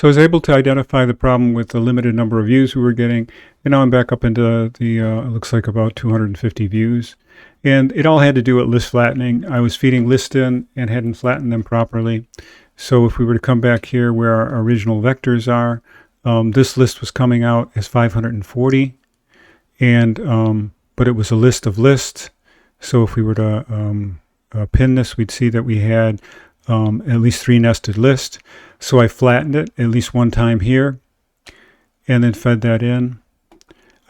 So I was able to identify the problem with the limited number of views we were getting. And now I'm back up into the, it looks like about 250 views. And it all had to do with list flattening. I was feeding lists in and hadn't flattened them properly. So if we were to come back here where our original vectors are, this list was coming out as 540. And, but it was a list of lists. So if we were to pin this, we'd see that we had at least 3 nested lists. So I flattened it at least one time here and then fed that in.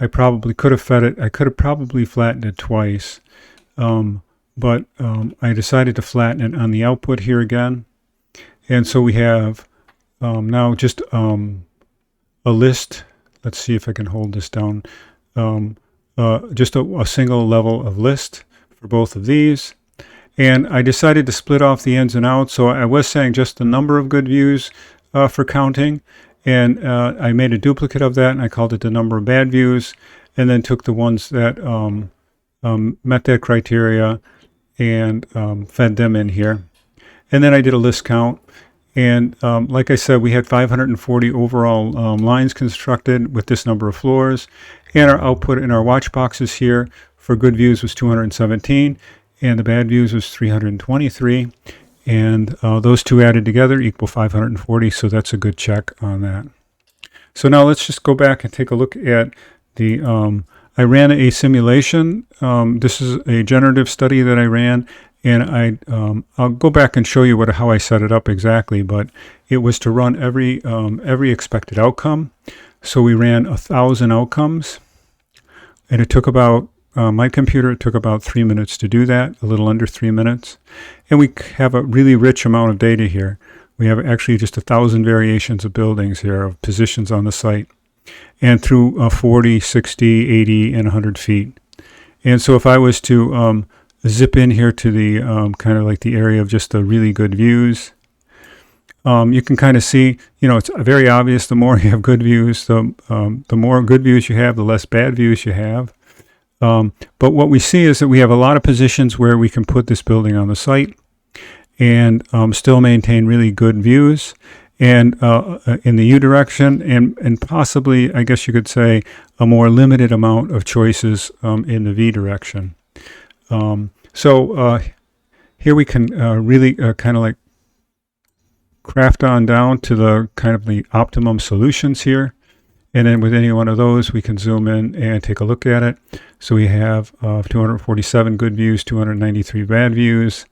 I probably could have fed it. I could have probably flattened it twice. But I decided to flatten it on the output here again. And so we have now just a list. Let's see if I can hold this down. Just a single level of list for both of these. And I decided to split off the ins and outs. So I was saying just the number of good views for counting. And I made a duplicate of that, and I called it the number of bad views, and then took the ones that met that criteria and fed them in here. And then I did a list count. And like I said, we had 540 overall lines constructed with this number of floors. And our output in our watch boxes here for good views was 217. And the bad views was 323, and those two added together equal 540, so that's a good check on that. So now let's just go back and take a look at the, I ran a simulation. This is a generative study that I ran, and I'll go back and show you how I set it up exactly, but it was to run every expected outcome. So we ran 1,000 outcomes, and it took about my computer, it took about 3 minutes to do that, a little under 3 minutes. And we have a really rich amount of data here. We have actually just 1,000 variations of buildings here, of positions on the site, and through 40, 60, 80, and 100 feet. And so if I was to zip in here to the kind of like the area of just the really good views, you can kind of see, it's very obvious the more you have good views, the more good views you have, the less bad views you have. But what we see is that we have a lot of positions where we can put this building on the site and still maintain really good views, and in the U direction, and possibly, I guess you could say, a more limited amount of choices in the V direction. So here we can really kind of like craft on down to the kind of the optimum solutions here. And then with any one of those, we can zoom in and take a look at it. So we have 247 good views, 293 bad views.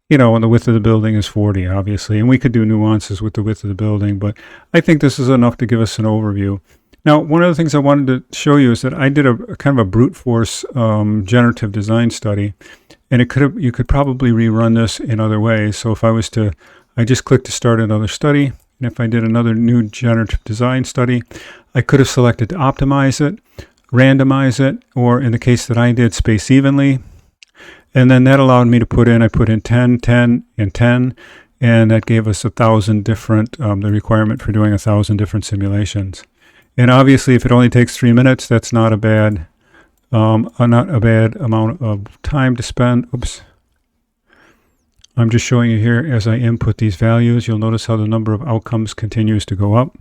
And the width of the building is 40, obviously. And we could do nuances with the width of the building, but I think this is enough to give us an overview. Now, one of the things I wanted to show you is that I did a kind of a brute force generative design study. And you could probably rerun this in other ways. So if I was to, I just clicked to start another study. And if I did another new generative design study, I could have selected to optimize it, randomize it, or in the case that I did, space evenly. And then that allowed me to I put in 10, 10, and 10, and that gave us 1,000 different, the requirement for doing 1,000 different simulations. And obviously, if it only takes 3 minutes, that's not a bad amount of time to spend. Oops. I'm just showing you here as I input these values. You'll notice how the number of outcomes continues to go up.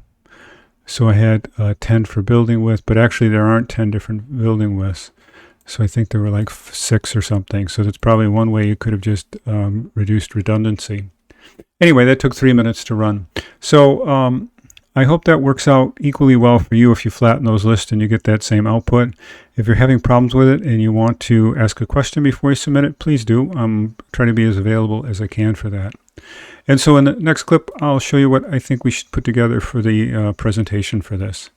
So I had 10 for building width, but actually there aren't 10 different building widths. So I think there were like 6 or something. So that's probably one way you could have just reduced redundancy. Anyway, that took 3 minutes to run. So I hope that works out equally well for you if you flatten those lists and you get that same output. If you're having problems with it and you want to ask a question before you submit it, please do. I'm trying to be as available as I can for that. And so in the next clip, I'll show you what I think we should put together for the presentation for this.